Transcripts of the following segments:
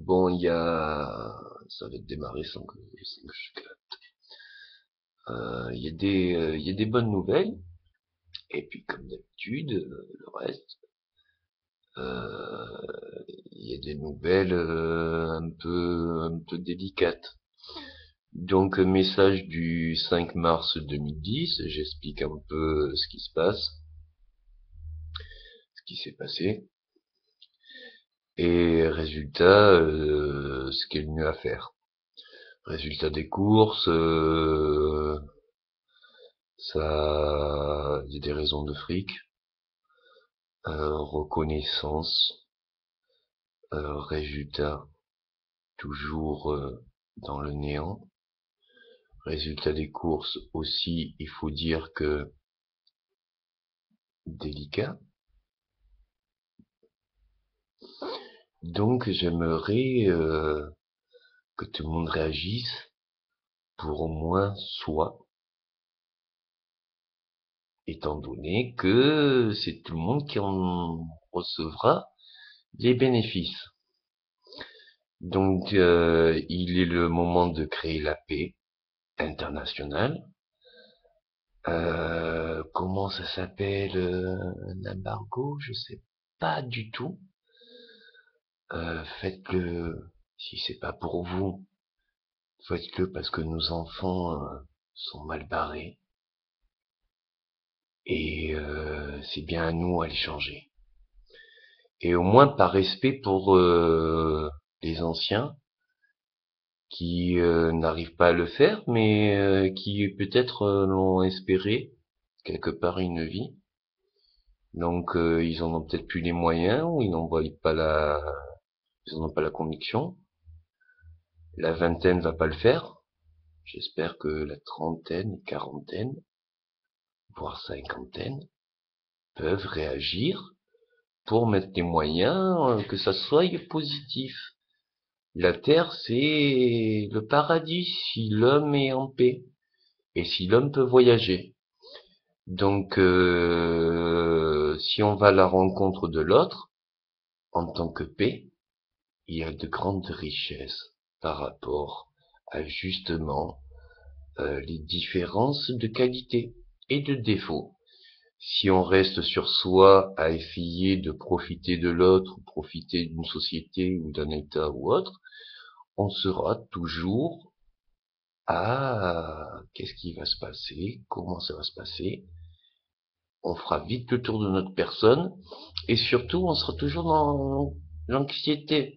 Bon, ça va démarrer sans que je capte. Il y a des bonnes nouvelles, et puis comme d'habitude, le reste, il y a des nouvelles un peu délicates. Donc, message du 5 mars 2010, j'explique un peu ce qui se passe, ce qui s'est passé, et résultat, ce qu'il y a de mieux à faire. Résultat des courses, ça, il y a des raisons de fric, reconnaissance, résultat toujours dans le néant. Résultat des courses aussi, il faut dire que délicat. Donc j'aimerais que tout le monde réagisse pour au moins soi, étant donné que c'est tout le monde qui en recevra les bénéfices. Donc il est le moment de créer la paix internationale. Comment ça s'appelle, un embargo? Je sais pas du tout. Faites-le si c'est pas pour vous. Faites-le parce que nos enfants sont mal barrés. Et c'est bien à nous à les changer. Et au moins par respect pour les anciens qui n'arrivent pas à le faire, mais qui peut-être l'ont espéré quelque part une vie. Donc ils en ont peut-être plus les moyens, ou ils n'ont pas la conviction. La vingtaine va pas le faire. J'espère que la trentaine, quarantaine, voire cinquantaine, peuvent réagir pour mettre des moyens, que ça soit positif. La Terre, c'est le paradis si l'homme est en paix et si l'homme peut voyager. Donc, si on va à la rencontre de l'autre, en tant que paix, il y a de grandes richesses par rapport à justement les différences de qualité et de défaut. Si on reste sur soi à essayer de profiter de l'autre, ou profiter d'une société ou d'un État ou autre, on sera toujours à qu'est-ce qui va se passer, comment ça va se passer. On fera vite le tour de notre personne et surtout on sera toujours dans l'anxiété.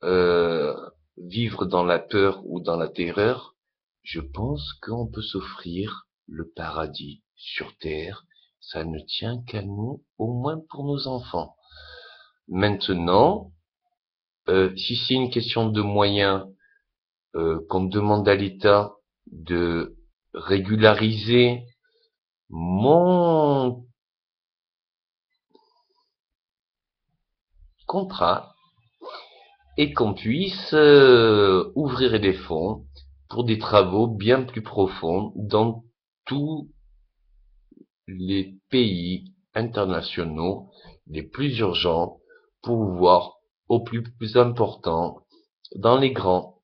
Euh, Vivre dans la peur ou dans la terreur, je pense qu'on peut s'offrir le paradis sur terre. Ça ne tient qu'à nous, au moins pour nos enfants. Maintenant, si c'est une question de moyens, qu'on demande à l'État de régulariser mon contrat et qu'on puisse ouvrir des fonds pour des travaux bien plus profonds dans tous les pays internationaux les plus urgents pour voir au plus important dans les grands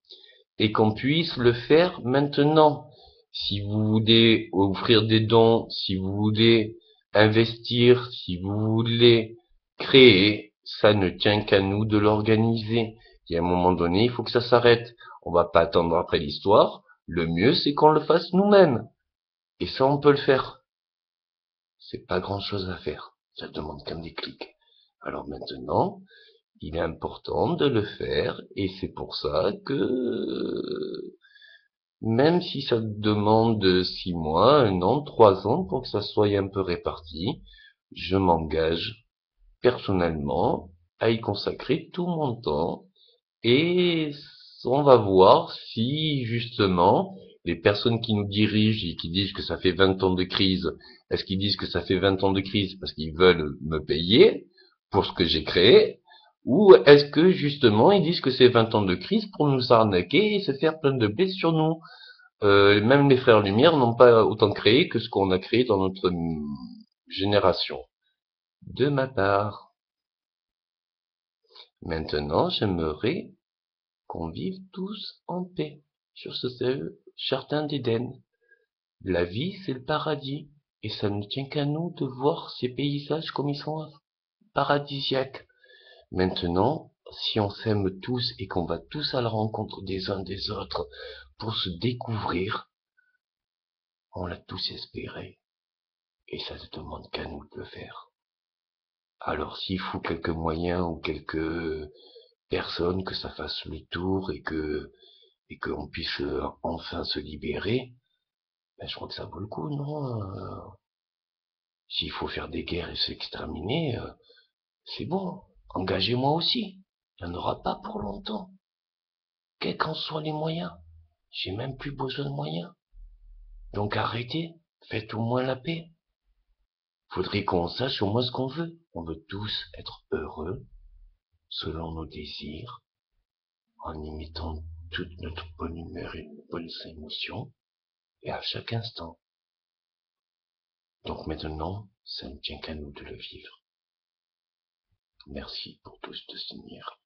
et qu'on puisse le faire maintenant. Si vous voulez offrir des dons, si vous voulez investir, si vous voulez créer, ça ne tient qu'à nous de l'organiser. Et à un moment donné, il faut que ça s'arrête. On va pas attendre après l'histoire. Le mieux, c'est qu'on le fasse nous-mêmes. Et ça, on peut le faire. C'est pas grand-chose à faire. Ça demande qu'un déclic. Alors maintenant, il est important de le faire, et c'est pour ça que même si ça demande 6 mois, 1 an, 3 ans pour que ça soit un peu réparti, je m'engage personnellement à y consacrer tout mon temps et on va voir si justement les personnes qui nous dirigent et qui disent que ça fait 20 ans de crise, est-ce qu'ils disent que ça fait 20 ans de crise parce qu'ils veulent me payer pour ce que j'ai créé, ou est-ce que justement ils disent que c'est 20 ans de crise pour nous arnaquer et se faire plein de blé sur nous? Même les frères Lumière n'ont pas autant créé que ce qu'on a créé dans notre génération. De ma part. Maintenant, j'aimerais qu'on vive tous en paix sur ce jardin d'Éden. La vie, c'est le paradis, et ça ne tient qu'à nous de voir ces paysages comme ils sont paradisiaques. Maintenant, si on s'aime tous et qu'on va tous à la rencontre des uns des autres pour se découvrir, on l'a tous espéré, et ça ne demande qu'à nous de le faire. Alors s'il faut quelques moyens ou quelques personnes que ça fasse le tour et qu'on puisse enfin se libérer, ben je crois que ça vaut le coup, non? S'il faut faire des guerres et s'exterminer, c'est bon. Engagez-moi aussi. Il n'y en aura pas pour longtemps. Quels qu'en soient les moyens. J'ai même plus besoin de moyens. Donc arrêtez. Faites au moins la paix. Faudrait qu'on sache au moins ce qu'on veut. On veut tous être heureux, selon nos désirs, en imitant toute notre bonne humeur et nos bonnes émotions, et à chaque instant. Donc maintenant, ça ne tient qu'à nous de le vivre. Merci pour tous de s'unir.